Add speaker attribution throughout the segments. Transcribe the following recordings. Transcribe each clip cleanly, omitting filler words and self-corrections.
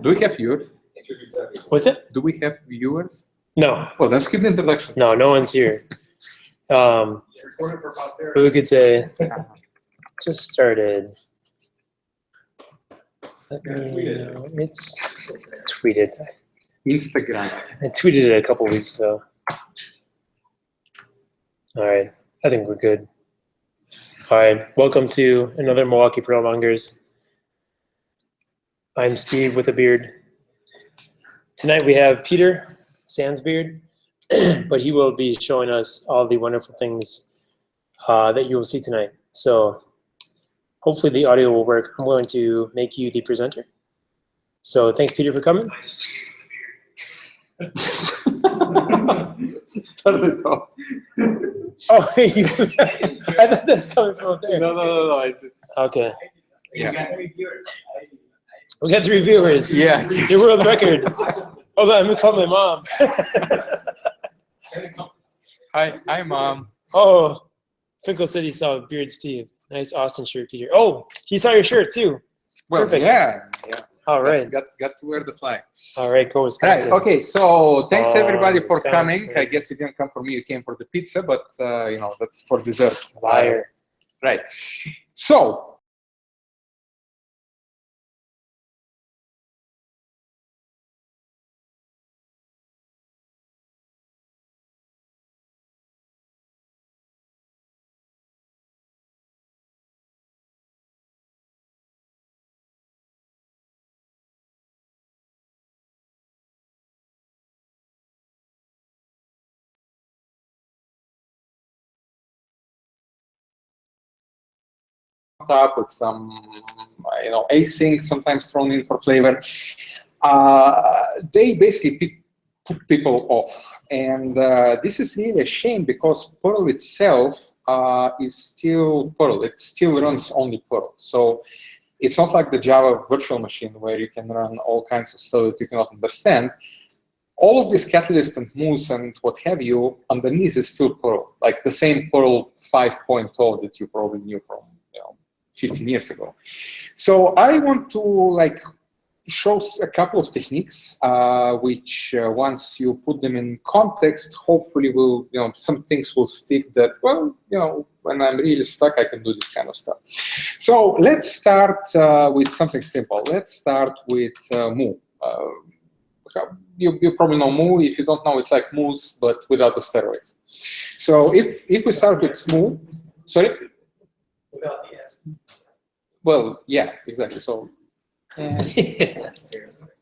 Speaker 1: Do we have viewers?
Speaker 2: What's it?
Speaker 1: Do we have viewers?
Speaker 2: No.
Speaker 1: Well, let's skip the introduction.
Speaker 2: No, no one's here. But we could say, just started. Let me know. It's tweeted.
Speaker 1: Instagram.
Speaker 2: I tweeted it a couple weeks ago. All right, I think we're good. All right, welcome to another Milwaukee Perl Mongers. I'm Steve with a beard. Tonight we have Peter Sandsbeard, but he will be showing us all the wonderful things that you will see tonight. So hopefully the audio will work. I'm going to make you the presenter. So thanks, Peter, for coming. Oh, I thought that's coming from up there.
Speaker 1: No.
Speaker 2: Okay.
Speaker 1: Yeah.
Speaker 2: We got 3 viewers.
Speaker 1: Yeah.
Speaker 2: Your world record. Hold on, I'm gonna call my mom.
Speaker 1: Hi, Mom.
Speaker 2: Oh, Finkel said he saw Beard Steve. Nice Austin shirt, Peter. Oh, he saw your shirt too.
Speaker 1: Well,
Speaker 2: Perfect.
Speaker 1: yeah.
Speaker 2: All right.
Speaker 1: Got to wear the flag.
Speaker 2: All right, go Wisconsin.
Speaker 1: Right. Okay. So thanks everybody for
Speaker 2: Wisconsin.
Speaker 1: coming. I guess you didn't come for me. You came for the pizza, but that's for dessert.
Speaker 2: Liar.
Speaker 1: Right. So. Up with some async sometimes thrown in for flavor. They basically put people off, and this is really a shame because Perl itself is still Perl. It still runs only Perl. So it's not like the Java virtual machine where you can run all kinds of stuff that you cannot understand. All of this catalyst and moose and what have you underneath is still Perl, like the same Perl 5.0 that you probably knew from 15 years ago. So I want to show a couple of techniques which once you put them in context, hopefully will some things will stick that, well, when I'm really stuck, I can do this kind of stuff. So let's start with something simple. Let's start with moo. You probably know moo. If you don't know, it's like moose but without the steroids. So if we start with moo, sorry?
Speaker 3: Without the S.
Speaker 1: Well, yeah, exactly. So,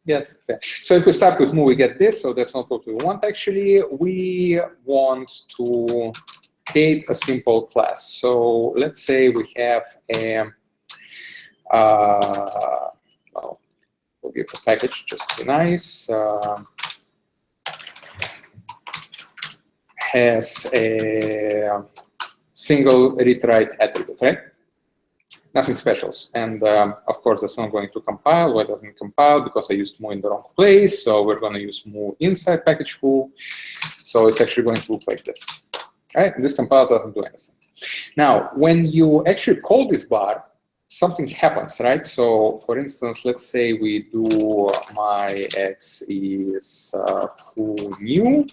Speaker 1: yes. Okay. So if we start with moo, we get this. So that's not what we want. Actually, we want to create a simple class. So let's say we have a, well, we'll give the package just to be nice. Has a single read-write attribute, right? Nothing special. And of course, that's not going to compile. Why doesn't it compile? Because I used moo in the wrong place. So we're going to use moo inside package foo. So it's actually going to look like this. All right? And this compiles doesn't do anything. Now, when you actually call this bar, something happens, right? So for instance, let's say we do my x is foo new.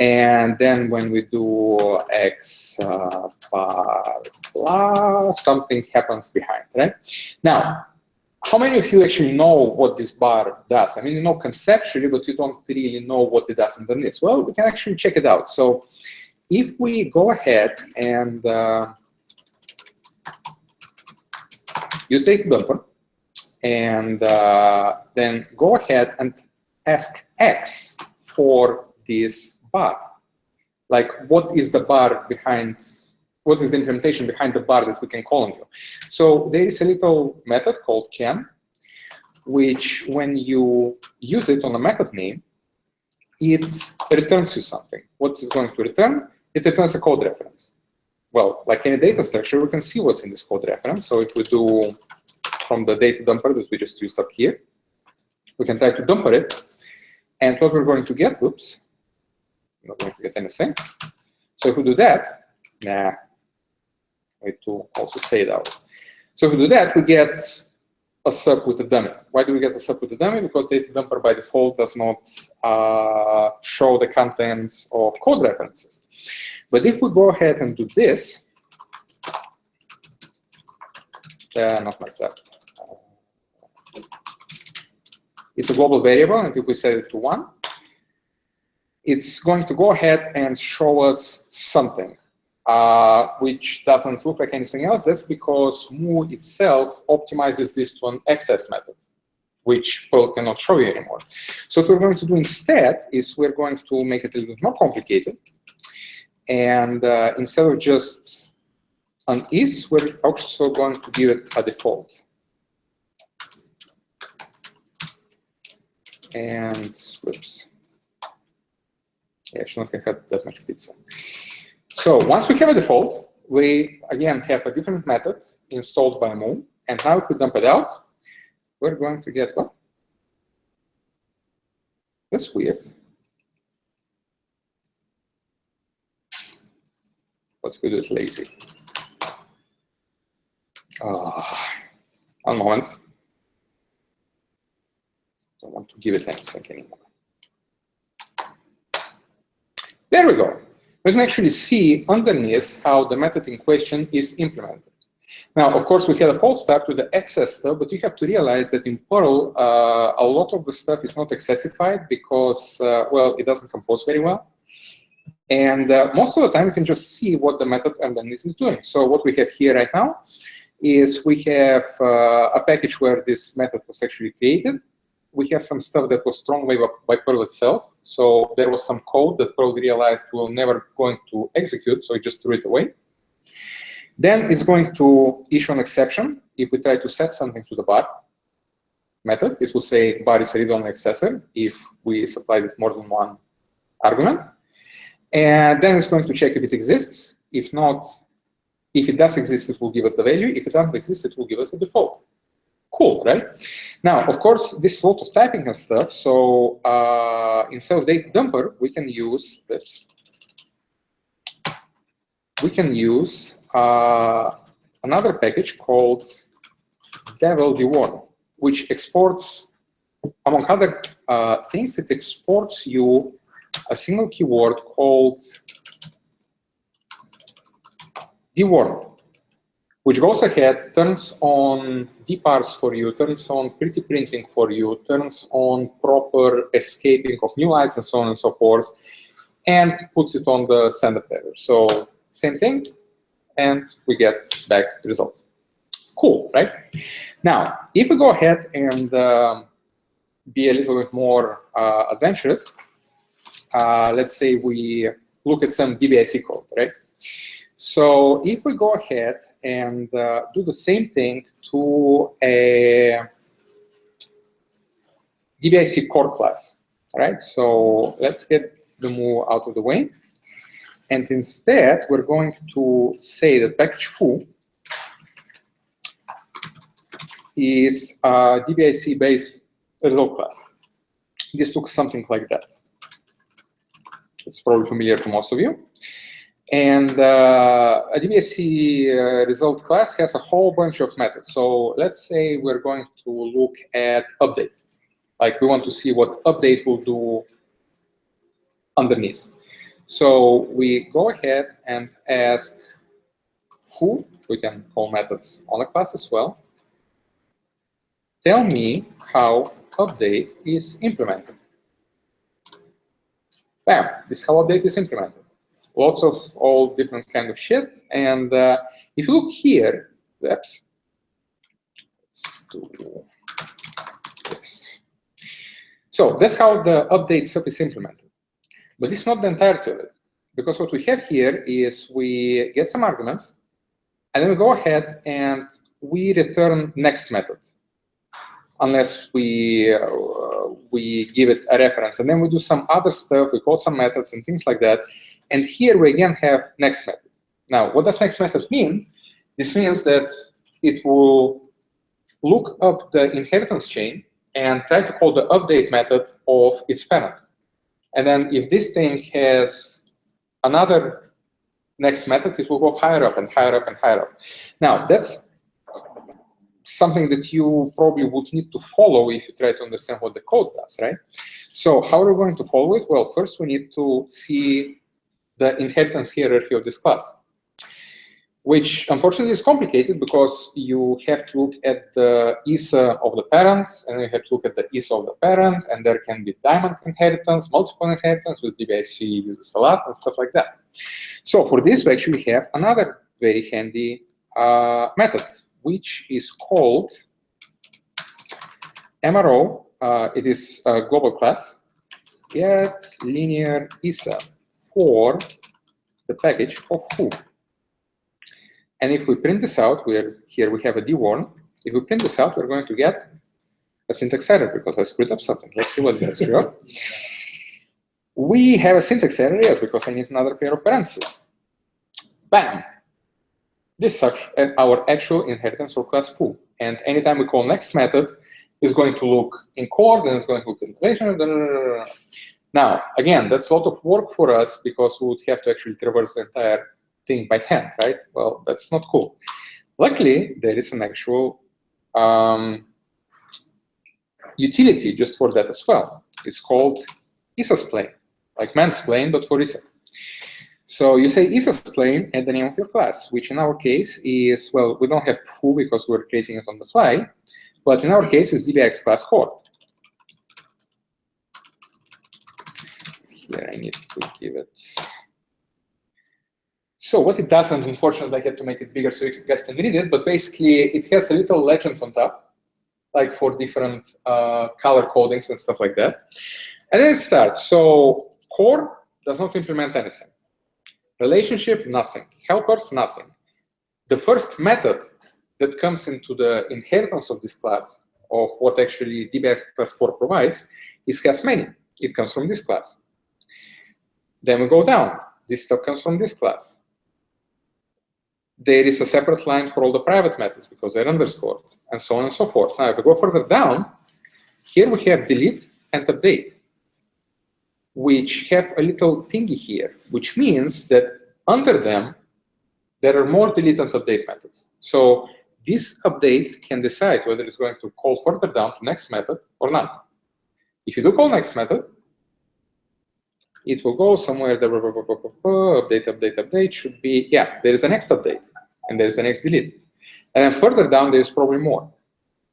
Speaker 1: And then when we do x bar blah, something happens behind, right? Now, how many of you actually know what this bar does? I mean, you know conceptually, but you don't really know what it does underneath. Well, we can actually check it out. So if we go ahead and use data dumper, and then go ahead and ask x for this bar. Like, what is the bar behind, what is the implementation behind the bar that we can call on you? So there is a little method called can, which when you use it on a method name, it returns you something. What is it going to return? It returns a code reference. Well, like any data structure, we can see what's in this code reference. So if we do from the data dumper that we just used up here, we can try to dumper it. And what we're going to get, oops, not going to get anything. So if we do that, wait to also say it out. So if we do that, we get a sub with a dummy. Why do we get a sub with a dummy? Because data dumper by default does not show the contents of code references. But if we go ahead and do this, not like that. It's a global variable, and if we set it to 1, it's going to go ahead and show us something, which doesn't look like anything else. That's because Moo itself optimizes this to an access method, which Perl cannot show you anymore. So what we're going to do instead is we're going to make it a little bit more complicated. And instead of just an is, we're also going to give it a default. And whoops. Yeah, actually not going to cut that much pizza. So once we have a default, we again have a different method installed by Moo. And now if we dump it out, we're going to get what? That's weird. But we do it lazy. One moment. Don't want to give it anything anymore. There we go. We can actually see underneath how the method in question is implemented. Now, of course, we had a false start with the access stuff, but you have to realize that in Perl, a lot of the stuff is not accessified because, well, it doesn't compose very well. And most of the time, you can just see what the method underneath is doing. So what we have here right now is we have a package where this method was actually created. We have some stuff that was thrown away by Perl itself. So there was some code that Perl realized we're never going to execute, so it just threw it away. Then it's going to issue an exception. If we try to set something to the bar method, it will say bar is a read-only accessor if we supplied it more than one argument. And then it's going to check if it exists. If not, if it does exist, it will give us the value. If it doesn't exist, it will give us the default. Cool, right? Now, of course, this is a lot of typing and stuff. So instead of data dumper, we can use this. We can use another package called Devel dewarn, which exports, among other things, it exports you a single keyword called dewarn, which goes ahead, turns on Deparse for you, turns on pretty printing for you, turns on proper escaping of new lines and so on and so forth, and puts it on the standard error. So same thing, and we get back the results. Cool, right? Now, if we go ahead and be a little bit more adventurous, let's say we look at some DBIC code, right? So if we go ahead and do the same thing to a DBIC core class, right? So let's get the Moo out of the way. And instead, we're going to say that package foo is a DBIC-based result class. This looks something like that. It's probably familiar to most of you. And a DBIC result class has a whole bunch of methods. So let's say we're going to look at update. Like we want to see what update will do underneath. So we go ahead and ask foo, we can call methods on a class as well. Tell me how update is implemented. Bam, this is how update is implemented. Lots of all different kind of shit. And if you look here, let's do this. So that's how the update sub is implemented. But it's not the entirety of it. Because what we have here is we get some arguments, and then we go ahead and we return next method. Unless we give it a reference. And then we do some other stuff, we call some methods and things like that. And here we again have next method. Now, what does next method mean? This means that it will look up the inheritance chain and try to call the update method of its parent. And then if this thing has another next method, it will go higher up and higher up and higher up. Now, that's something that you probably would need to follow if you try to understand what the code does, right? So how are we going to follow it? Well, first we need to see the inheritance hierarchy of this class, which unfortunately is complicated because you have to look at the ISA of the parent, and you have to look at the ISA of the parent, and there can be diamond inheritance, multiple inheritance, with DBIC uses a lot, and stuff like that. So for this, we actually have another very handy method, which is called MRO. It is a global class, get linear ISA for the package of foo. And if we print this out, here we have a D1. If we print this out, we're going to get a syntax error because I screwed up something. Let's see what I screwed up. We have a syntax error, yes, because I need another pair of parentheses. Bam! This is our actual inheritance for class foo. And anytime we call next method, it's going to look in core, then it's going to look in relation. Now, again, that's a lot of work for us because we would have to actually traverse the entire thing by hand, right? Well, that's not cool. Luckily, there is an actual utility just for that as well. It's called ISASplain, like mansplain, but for ISA. So you say ISASplain at the name of your class, which in our case is, well, we don't have foo because we're creating it on the fly, but in our case, it's DBX class core. Here I need to give it. So what it does, and unfortunately I had to make it bigger so you guys can read it, but basically it has a little legend on top, like for different color codings and stuff like that. And then it starts. So core does not implement anything. Relationship, nothing. Helpers, nothing. The first method that comes into the inheritance of this class, of what actually DBX class core provides, is has many. It comes from this class. Then we go down. This stuff comes from this class. There is a separate line for all the private methods because they're underscored, and so on and so forth. Now, if we go further down, here we have delete and update, which have a little thingy here, which means that under them, there are more delete and update methods. So this update can decide whether it's going to call further down to next method or not. If you do call next method, it will go somewhere, update, update, update should be, yeah, there is the next update, and there is the next delete. And then further down, there's probably more,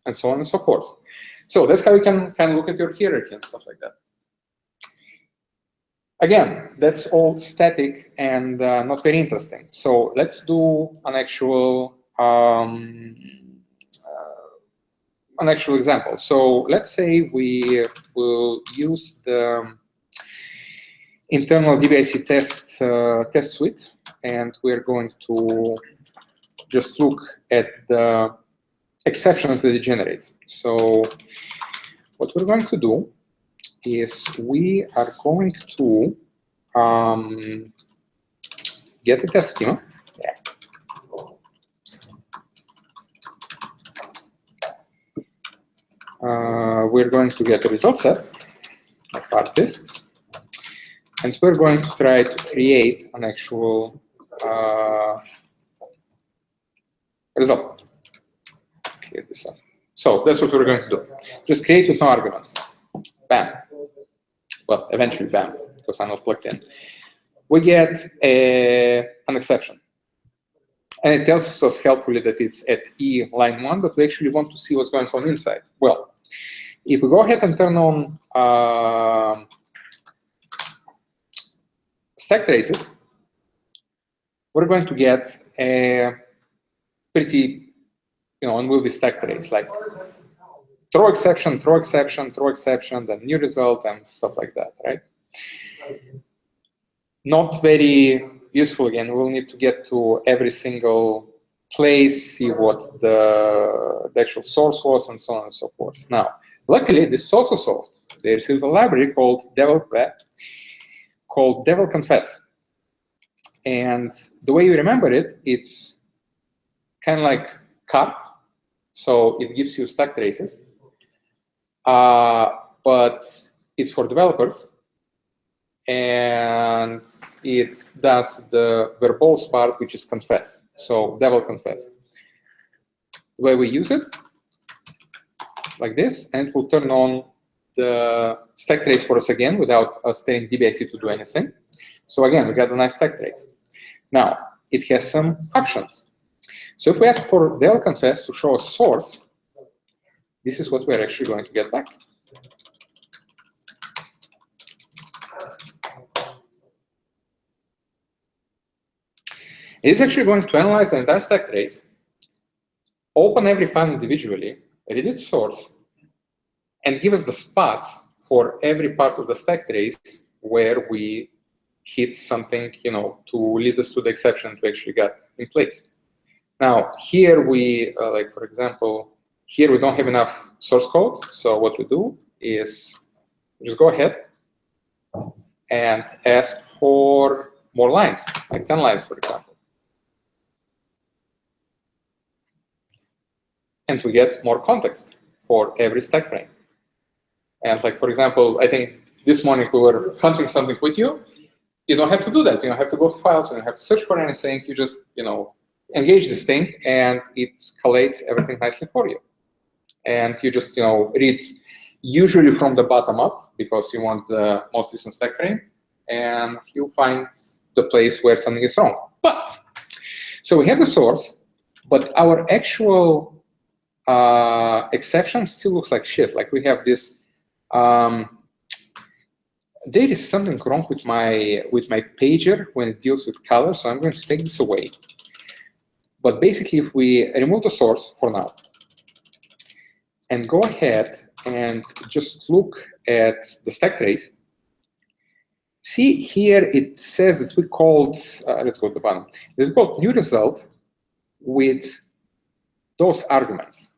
Speaker 1: and so on and so forth. So that's how you can look at your hierarchy and stuff like that. Again, that's all static and not very interesting. So let's do an actual example. So let's say we will use the internal DBIC test suite, and we're going to just look at the exceptions that it generates. So what we're going to do is we are going to get a test schema. We're going to get a result set of artists, and we're going to try to create an actual result. Clear this up. So that's what we're going to do. Just create with no arguments. Bam. Well, eventually bam, because I'm not plugged in. We get an exception. And it tells us helpfully that it's at E line 1, but we actually want to see what's going on inside. Well, if we go ahead and turn on stack traces, we're going to get a pretty, unwieldy stack trace, like throw exception, throw exception, throw exception, then new result, and stuff like that, right? Not very useful. Again, we'll need to get to every single place, see what the actual source was, and so on and so forth. Now, luckily, this is also solved. There's a library called Devel Confess. And the way you remember it, it's kind of like cup. So it gives you stack traces. But it's for developers. And it does the verbose part, which is confess. So Devel Confess. The way we use it like this, and it will turn on the stack trace for us again without us telling DBIC to do anything. So again, we got a nice stack trace. Now, it has some options. So if we ask for Devel confess to show a source, this is what we're actually going to get back. It is actually going to analyze the entire stack trace, open every file individually, read its source, and give us the spots for every part of the stack trace where we hit something, to lead us to the exception we actually got in place. Now, here we, like for example, here we don't have enough source code. So what we do is just go ahead and ask for more lines, like 10 lines, for example. And we get more context for every stack frame. And like, for example, I think this morning we were hunting something with you. You don't have to do that. You don't have to go to files. You don't have to search for anything. You just, engage this thing, and it collates everything nicely for you. And you just, read usually from the bottom up because you want the most recent stack frame, and you find the place where something is wrong. But so we have the source, but our actual exception still looks like shit. Like we have this. There is something wrong with my pager when it deals with color, so I'm going to take this away. But basically, if we remove the source for now and go ahead and just look at the stack trace, see here it says that we called, let's go to the bottom, that we called new result with those arguments.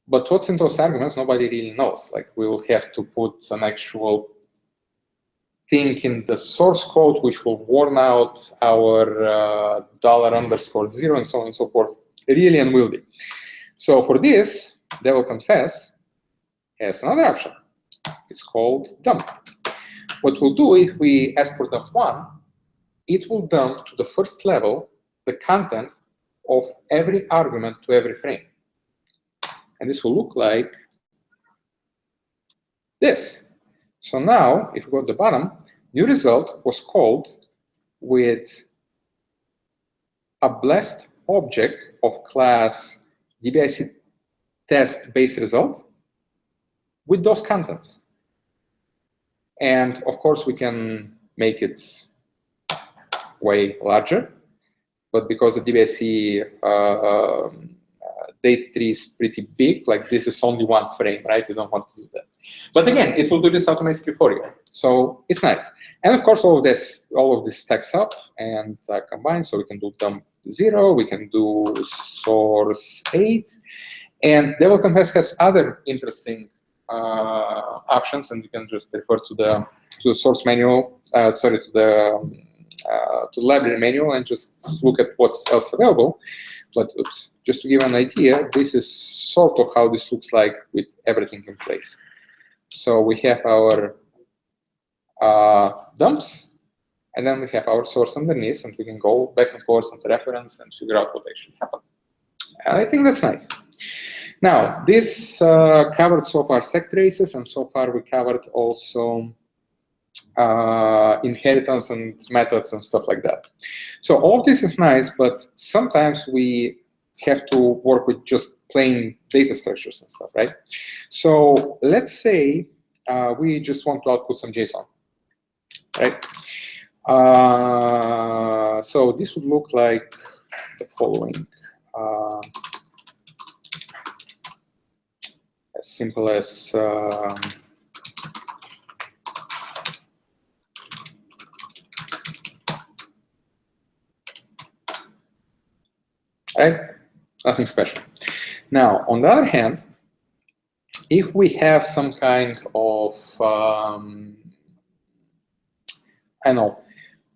Speaker 1: But what's in those arguments, nobody really knows. Like we will have to put an actual thing in the source code, which will warn out our $_0 and so on and so forth. Really unwieldy. So for this, Devel confess has another option. It's called dump. What we'll do if we ask for dump 1, it will dump to the first level the content of every argument to every frame. And this will look like this. So now, if we go to the bottom, new result was called with a blessed object of class DBIC test base result with those contents. And of course, we can make it way larger. But because the DBIC data tree is pretty big, like this is only one frame, right? You don't want to do that. But again, it will do this automatically for you. So it's nice. And of course, all of this stacks up and combines. So we can do dump 0, we can do source 8. And Devel confess has other interesting options, and you can just refer to the source manual, to the library manual, and just look at what's else available. But oops, just to give an idea, this is sort of how this looks like with everything in place. So we have our dumps, and then we have our source underneath, and we can go back and forth and reference and figure out what actually happened. And I think that's nice. Now, this covered so far stack traces, and so far we covered also inheritance and methods and stuff like that. So all this is nice, but sometimes we have to work with just plain data structures and stuff, right? So let's say we just want to output some JSON, right? So this would look like the following. As simple as right? Nothing special. Now, on the other hand, if we have some kind of,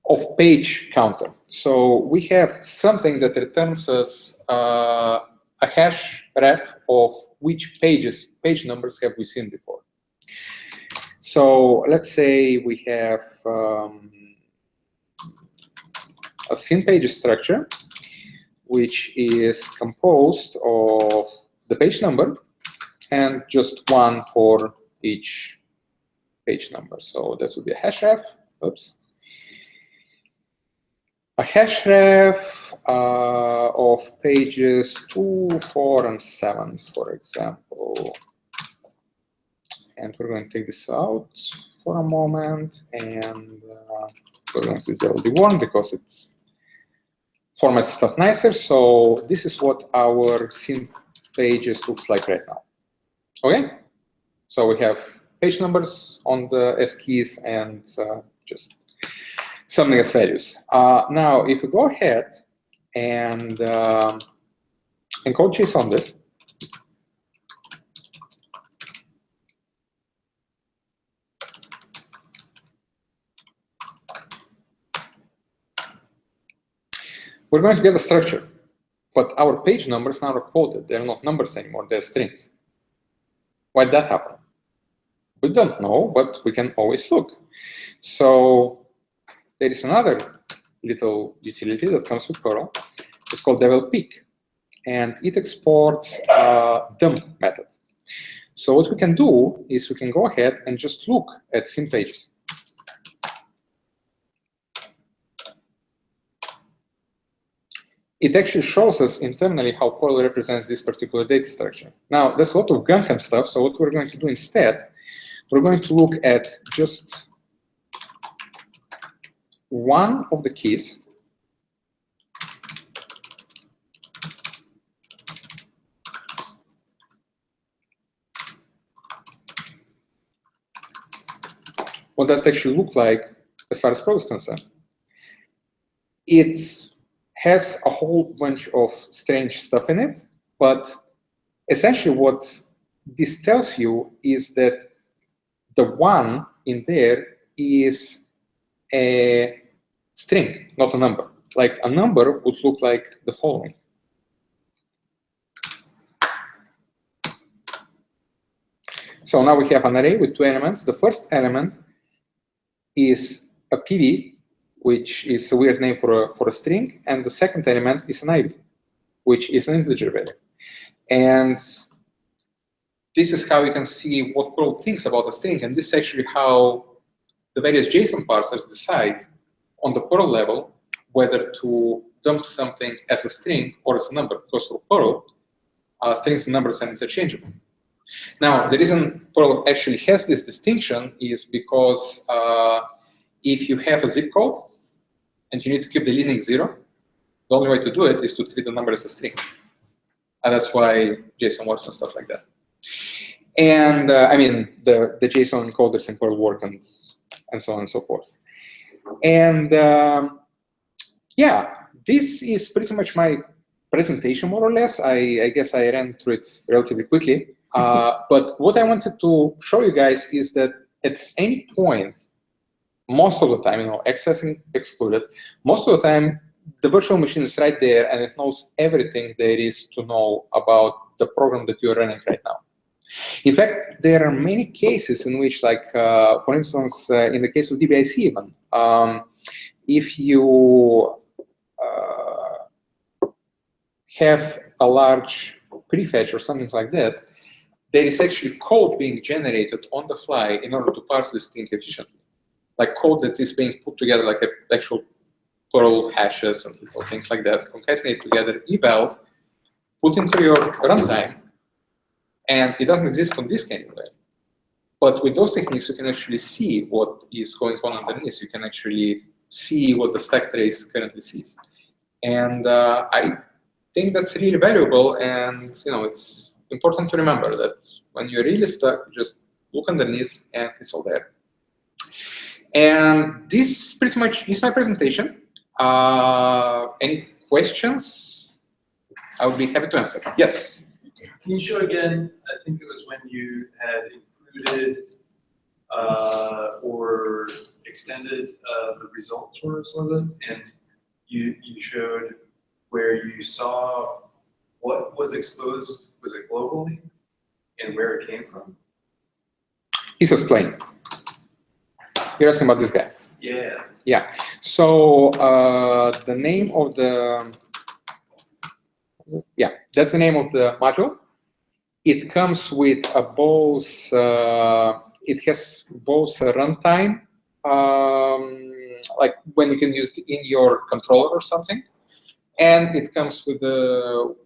Speaker 1: of page counter. So we have something that returns us a hash ref of which page numbers have we seen before. So let's say we have a seen page structure, which is composed of the page number and just one for each page number. So that would be a hashref. Oops. A hashref of pages 2, 4, and 7, for example. And we're going to take this out for a moment, and we're going to use LD1 because it formats stuff nicer. So this is what our sim pages looks like right now. Okay? So we have page numbers on the S keys and just something as values. Now, if we go ahead and encode JSON this, we're going to get a structure, but our page numbers now are quoted. They're not numbers anymore, they're strings. Why did that happen? We don't know, but we can always look. So there is another little utility that comes with Perl. It's called Devel peek, and it exports a dump method. So what we can do is we can go ahead and just look at sim pages. It actually shows us internally how Perl represents this particular data structure. Now, there's a lot of gunk and stuff, so what we're going to do instead, we're going to look at just one of the keys. What does it actually look like as far as Perl is concerned? It has a whole bunch of strange stuff in it, but essentially what this tells you is that the one in there is a string, not a number. Like a number would look like the following. So now we have an array with two elements. The first element is a PV, which is a weird name for a string, and the second element is an IV, which is an integer value. And this is how you can see what Perl thinks about a string, and this is actually how the various JSON parsers decide on the Perl level whether to dump something as a string or as a number, because for Perl, strings and numbers are interchangeable. Now, the reason Perl actually has this distinction is because if you have a zip code and you need to keep the Linux 0, the only way to do it is to treat the number as a string. And that's why JSON works and stuff like that. And I mean, the JSON encoders in Perl work and so on and so forth. And yeah, this is pretty much my presentation, more or less. I guess I ran through it relatively quickly. But what I wanted to show you guys is that at any point, most of the time, accessing excluded, most of the time, the virtual machine is right there and it knows everything there is to know about the program that you're running right now. In fact, there are many cases in which, like, for instance, in the case of DBIC even, if you have a large prefetch or something like that, there is actually code being generated on the fly in order to parse this thing efficiently. Like code that is being put together, like actual Perl hashes and things like that, concatenate together, eval, put into your runtime, and it doesn't exist on disk anywhere. But with those techniques, you can actually see what is going on underneath. You can actually see what the stack trace currently sees. And I think that's really valuable, and it's important to remember that when you're really stuck, just look underneath and it's all there. And this pretty much is my presentation. Any questions? I would be happy to answer. Yes?
Speaker 3: Can you show again, I think it was when you had included or extended the results for us, was it? And you showed where you saw what was exposed, was it globally, and where it came from?
Speaker 1: He's explaining. You're asking about this guy?
Speaker 3: Yeah.
Speaker 1: Yeah. So the name of the, yeah, that's the name of the module. it comes with both. It has both a runtime, like when you can use it in your controller or something, and it comes with a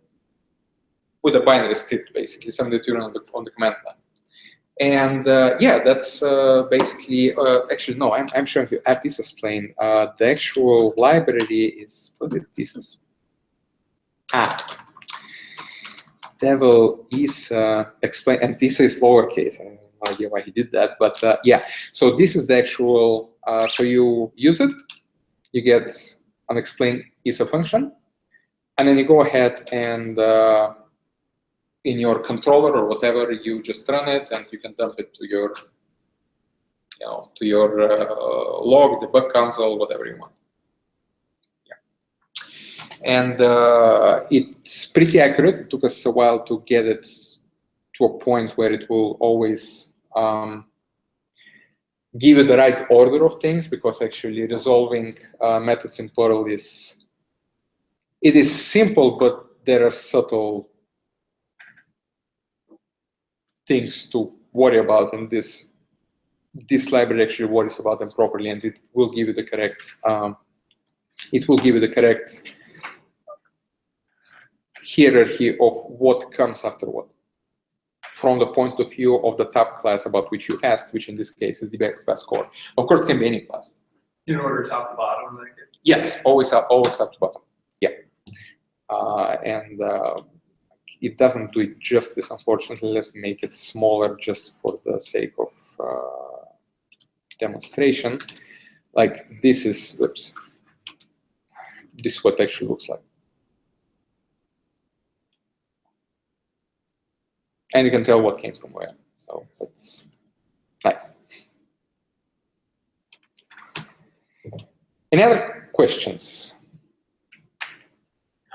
Speaker 1: binary script, basically, something that you run on the command line. And yeah, that's basically, actually, no, I'm showing you a pieces plain. The actual library is, was it pieces? Devel is explain, and this is lowercase. I have no idea why he did that, but yeah. So this is the actual, so you use it, you get an explain is a function, and then you go ahead and in your controller or whatever, you just run it, and you can dump it to your, you know, to your log, debug console, whatever you want. Yeah, and it's pretty accurate. It took us a while to get it to a point where it will always give you the right order of things, because actually resolving methods in Perl is simple, but there are subtle things to worry about, and this library actually worries about them properly, and it will give you the correct hierarchy of what comes after what, from the point of view of the top class about which you asked, which in this case is the best class core. Of course, it can be any class.
Speaker 3: In order top to bottom, like it?
Speaker 1: Yes, always top to bottom. Yeah, and it doesn't do it justice, unfortunately. Let's make it smaller just for the sake of demonstration. Like this is, oops, this is what it actually looks like. And you can tell what came from where. So that's nice. Any other questions?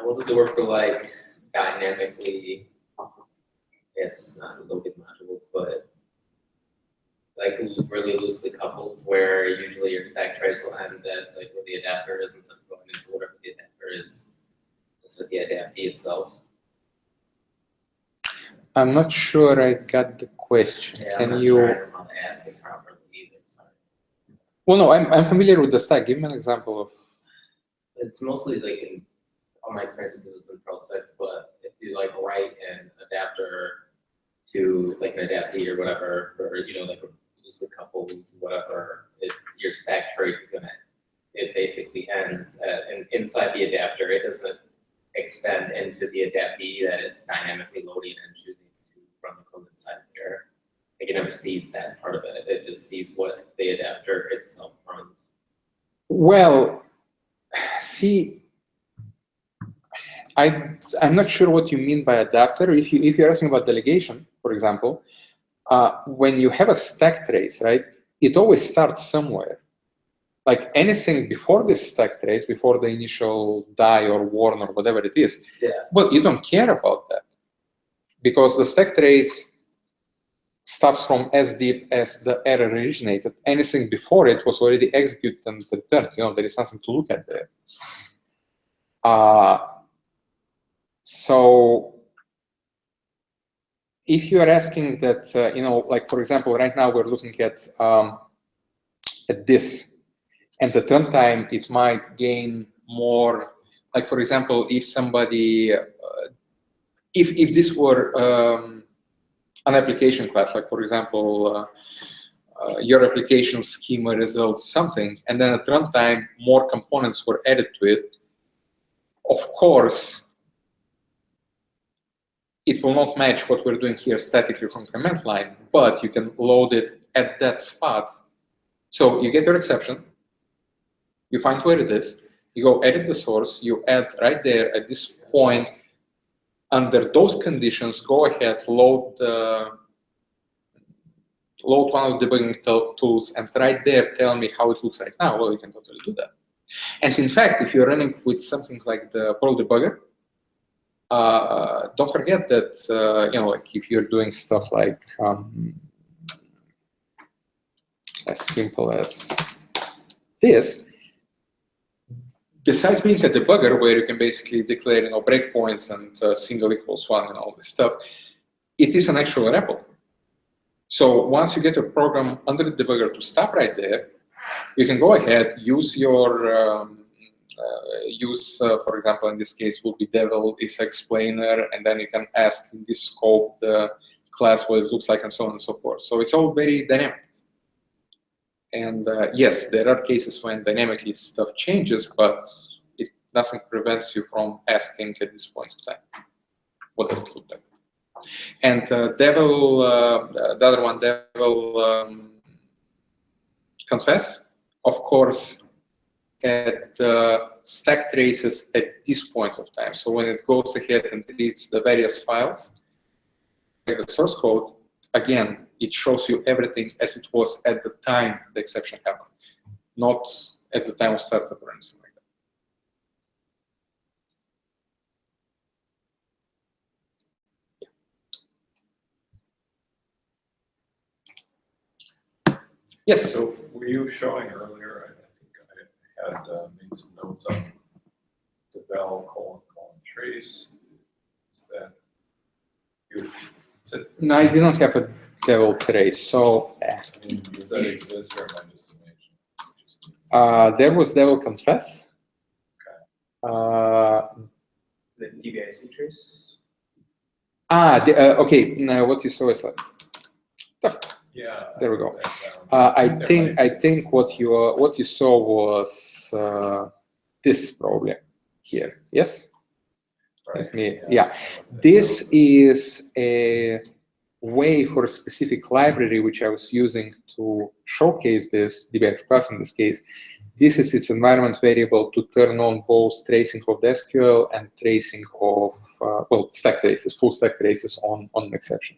Speaker 4: What does it work for, like, dynamically, yes, not loaded modules, but like really loosely coupled, where usually your stack trace will end at like where the adapter is instead of going into whatever the adapter is, instead of the adaptee itself?
Speaker 1: I'm not sure I got the question.
Speaker 4: Yeah,
Speaker 1: Can
Speaker 4: I'm not
Speaker 1: you?
Speaker 4: sure I'm not asking properly either. Sorry.
Speaker 1: Well, no, I'm familiar with the stack. Give me an example of.
Speaker 4: It's mostly like in all my experience with this is in Perl 6, but if you like write an adapter to like an adaptee or whatever, or you know like a loosely coupled whatever, your stack trace is gonna, it basically ends at, and inside the adapter, it doesn't extend into the adaptee that it's dynamically loading and choosing to run the code inside there. Like it never sees that part of it. It just sees what the adapter itself runs.
Speaker 1: Well, see, I'm not sure what you mean by adapter. If you're asking about delegation, for example, when you have a stack trace, right, it always starts somewhere. Like anything before this stack trace, before the initial die or warn or whatever it is,
Speaker 4: yeah.
Speaker 1: Well, you don't care about that, because the stack trace stops from as deep as the error originated. Anything before it was already executed and returned. You know, there is nothing to look at there. So if you are asking that, you know, like for example, right now we're looking at this, and at runtime it might gain more. Like for example, if somebody, if this were an application class, like for example, your application schema results something, and then at runtime more components were added to it, of course, it will not match what we're doing here statically from command line, but you can load it at that spot. So you get your exception, you find where it is, you go edit the source, you add right there at this point. Under those conditions, go ahead, load one of the debugging tools, and right there tell me how it looks right now. Well, you can totally do that. And in fact, if you're running with something like the Perl debugger, don't forget that you know, like if you're doing stuff like as simple as this, besides being a debugger where you can basically declare, you know, breakpoints and single equals one and all this stuff, it is an actual REPL. So once you get your program under the debugger to stop right there, you can go ahead, use your, for example, in this case, will be Devel is explainer, and then you can ask in this scope the class what it looks like, and so on and so forth. So it's all very dynamic. And yes, there are cases when dynamically stuff changes, but nothing prevents you from asking at this point in time, what does it look like? And Devel, the other one, Devel confess, of course, at stack traces at this point of time. So when it goes ahead and reads the various files, like the source code, again, it shows you everything as it was at the time the exception happened, not at the time of startup or anything like that. Yes?
Speaker 3: So were you showing earlier, I think I had made some notes on Devel : trace. Is that you?
Speaker 1: No, I didn't have a Devel trace, so
Speaker 3: Does that exist, or am I just imagining?
Speaker 1: there was Devel confess.
Speaker 4: The DBIC trace?
Speaker 1: Okay, now what you saw is like,
Speaker 3: Yeah.
Speaker 1: there we go. I think what you saw was this probably here. Yes.
Speaker 3: Right.
Speaker 1: Yeah. This is a way for a specific library which I was using to showcase this DBX class in this case. This is its environment variable to turn on both tracing of the SQL and tracing of well, stack traces, full stack traces on an exception.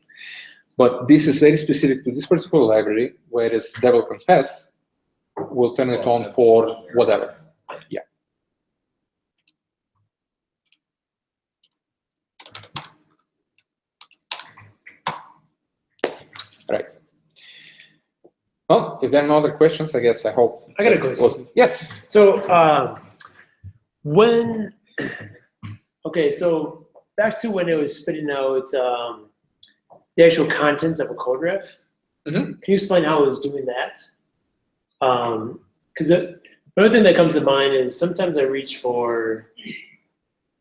Speaker 1: But this is very specific to this particular library, whereas Devel confess will turn it on for whatever. Yeah. Right. Well, if there are no other questions, I guess I hope.
Speaker 2: I got a question.
Speaker 1: Yes.
Speaker 2: So okay, so back to when it was spitting out the actual contents of a code ref. Can you explain how it was doing that? Because the other thing that comes to mind is sometimes I reach for,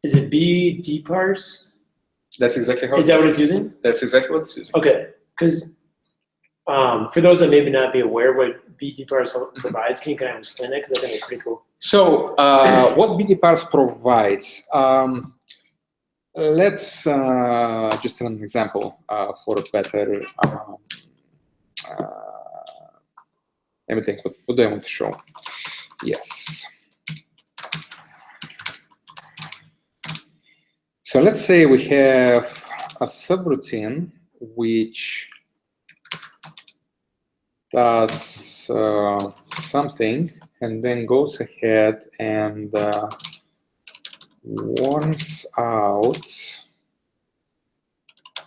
Speaker 2: is it Deparse?
Speaker 1: That's exactly how.
Speaker 2: Is that what it's using?
Speaker 1: That's exactly what it's using.
Speaker 2: Okay, because for those that maybe not be aware what Deparse provides, can you kind of explain that? Because I think it's pretty cool.
Speaker 1: So what Deparse provides, let's just run an example for a better, let me think, what do I want to show? Yes. So let's say we have a subroutine which does something and then goes ahead and warns out.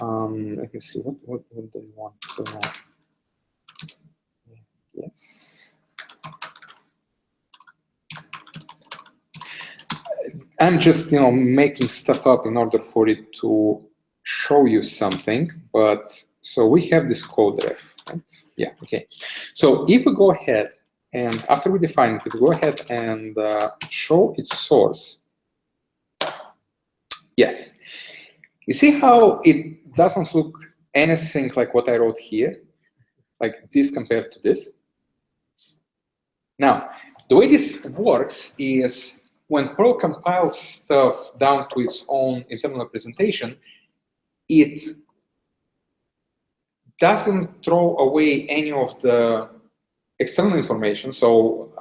Speaker 1: Let me see, what do you want to know? Yes. I'm just, making stuff up in order for it to show you something. But so we have this code ref. Right? Yeah. Okay. So if we go ahead and after we define it, if we go ahead and show its source. Yes. You see how it doesn't look anything like what I wrote here, like this compared to this. Now, the way this works is when Perl compiles stuff down to its own internal representation, it doesn't throw away any of the external information. So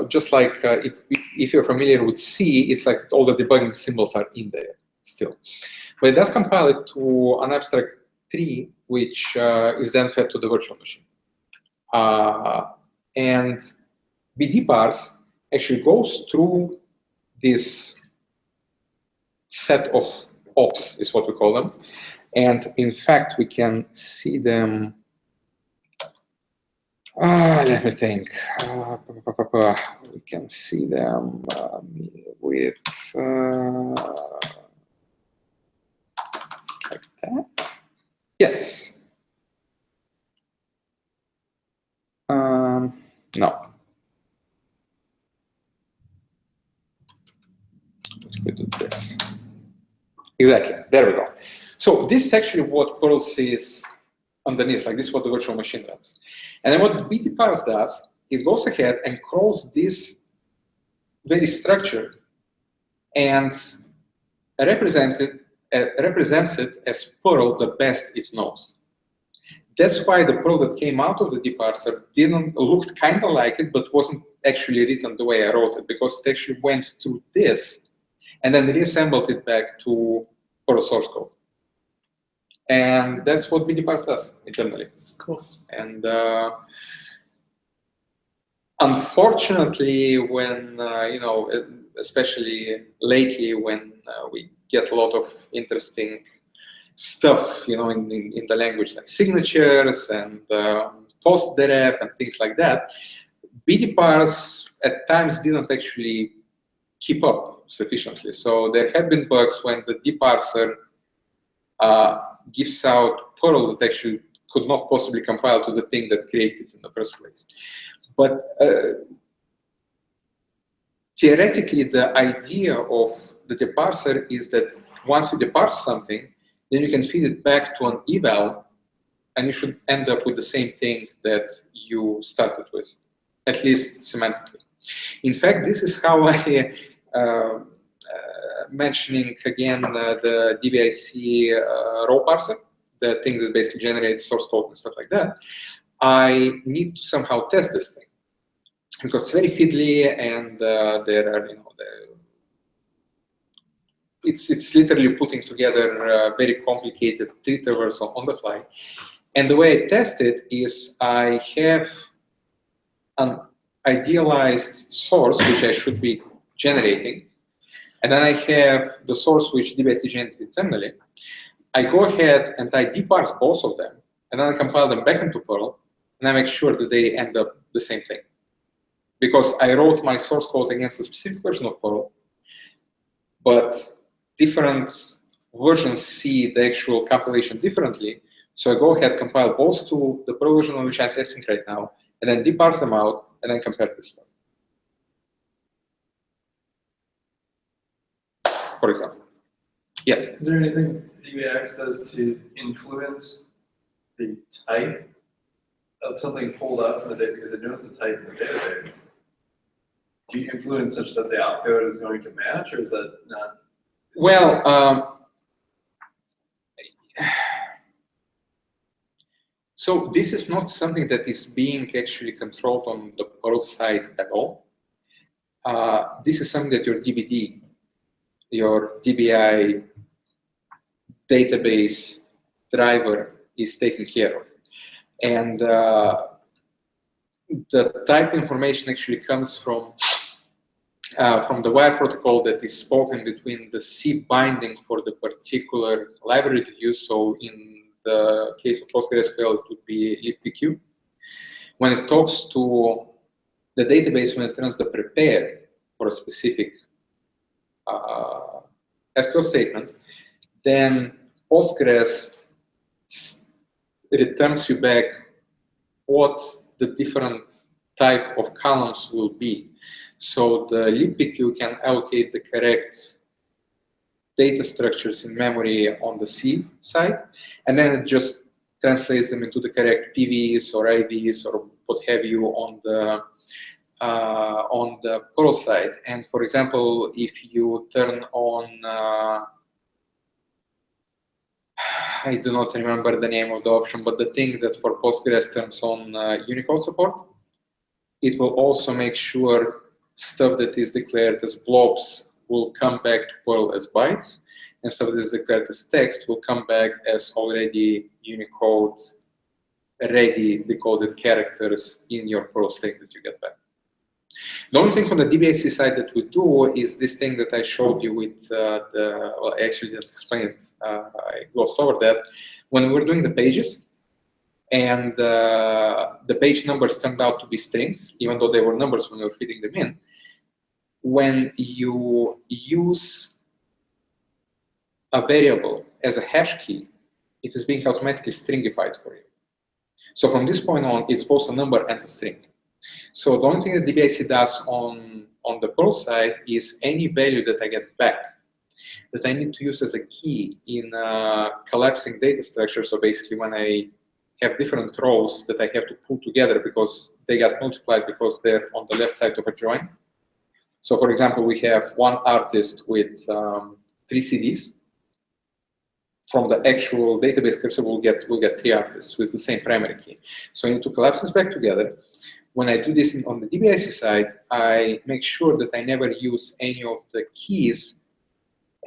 Speaker 1: just like if you're familiar with C, it's like all the debugging symbols are in there still. But it does compile it to an abstract tree, which is then fed to the virtual machine. And Deparse actually goes through this set of ops, is what we call them. And in fact, we can see them. Let me think. We can see them with like that. Yes. No. We do this. Exactly. There we go. So this is actually what Perl sees underneath. Like this is what the virtual machine does. And then what Deparse does, it goes ahead and crawls this very structure and represents it as Perl the best it knows. That's why the Perl that came out of the deparser looked kind of like it, but wasn't actually written the way I wrote it, because it actually went through this and then reassembled it back to Perl source code. And that's what Deparse does internally.
Speaker 2: Cool.
Speaker 1: And unfortunately, when especially lately, when we get a lot of interesting stuff, in the language, like signatures and post-deref and things like that, Deparse at times didn't actually keep up sufficiently. So there have been bugs when the deparser gives out Perl that actually could not possibly compile to the thing that created it in the first place. But theoretically, the idea of the deparser is that once you deparse something, then you can feed it back to an eval, and you should end up with the same thing that you started with, at least semantically. In fact, this is how I, mentioning again the DBIC raw parser, the thing that basically generates source code and stuff like that, I need to somehow test this thing, because it's very fiddly, and there are, it's literally putting together very complicated tree traversal on the fly. And the way I test it is I have an idealized source which I should be generating, and then I have the source which DBIC generated internally. I go ahead and I deparse both of them, and then I compile them back into Perl, and I make sure that they end up the same thing. Because I wrote my source code against a specific version of Perl, but different versions see the actual compilation differently. So I go ahead, compile both to the Perl version on which I'm testing right now, and then deparse them out, and then compare this stuff. For example. Yes?
Speaker 3: Is there anything DBX does to influence the type of something pulled up from the data? Because it knows the type of the database. Do you influence such that the outcode is going to match, or is that not?
Speaker 1: Well, so this is not something that is being actually controlled on the Perl side at all. This is something that your DBD, your DBI database driver is taking care of. And the type information actually comes from the wire protocol that is spoken between the C binding for the particular library to use. So in the case of PostgreSQL, it would be libpq. When it talks to the database, when it runs the prepare for a specific SQL statement, then Postgres returns you back what the different type of columns will be. So the libpq can allocate the correct data structures in memory on the C side, and then it just translates them into the correct PVs or IVs or what have you on the Perl side. And for example, if you turn on I do not remember the name of the option, but the thing that for Postgres turns on Unicode support, it will also make sure stuff that is declared as blobs will come back to Perl as bytes, and stuff that is declared as text will come back as already Unicode ready decoded characters in your Perl string that you get back. The only thing from the DBIC side that we do is this thing that I showed you with well, I actually didn't explain it. I glossed over that. When we're doing the pages, and the page numbers turned out to be strings, even though they were numbers when we were feeding them in, when you use a variable as a hash key, it is being automatically stringified for you. So from this point on, it's both a number and a string. So the only thing that DBIC does on the Perl side is any value that I get back that I need to use as a key in collapsing data structure. So basically when I have different rows that I have to pull together because they got multiplied because they're on the left side of a join. So for example, we have one artist with 3 CDs. From the actual database cursor, we'll get 3 artists with the same primary key. So I need to collapse this back together. When I do this on the DBIC side, I make sure that I never use any of the keys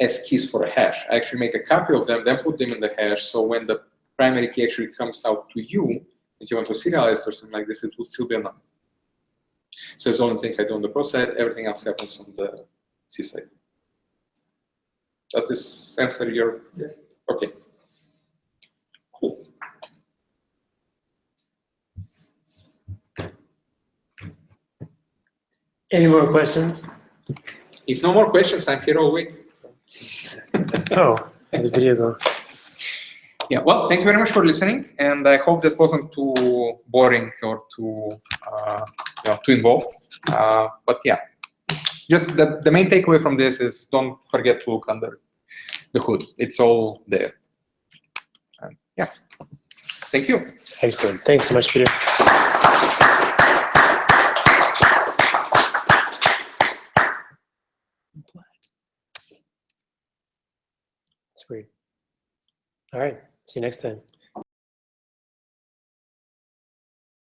Speaker 1: as keys for a hash. I actually make a copy of them, then put them in the hash, so when the primary key actually comes out to you, if you want to serialize or something like this, it will still be a number. So it's the only thing I do on the Perl side, everything else happens on the C side. Does this answer your...
Speaker 3: Yeah.
Speaker 1: Okay. Cool.
Speaker 2: Any more questions?
Speaker 1: If no more questions, I'm here all week.
Speaker 2: Oh, the video go.
Speaker 1: Yeah, well, thank you very much for listening, and I hope that wasn't too boring or too involved. But yeah, just the main takeaway from this is don't forget to look under the hood. It's all there. And yeah, thank you.
Speaker 2: Excellent. Thanks so much, Peter. That's weird. All right. See you next time.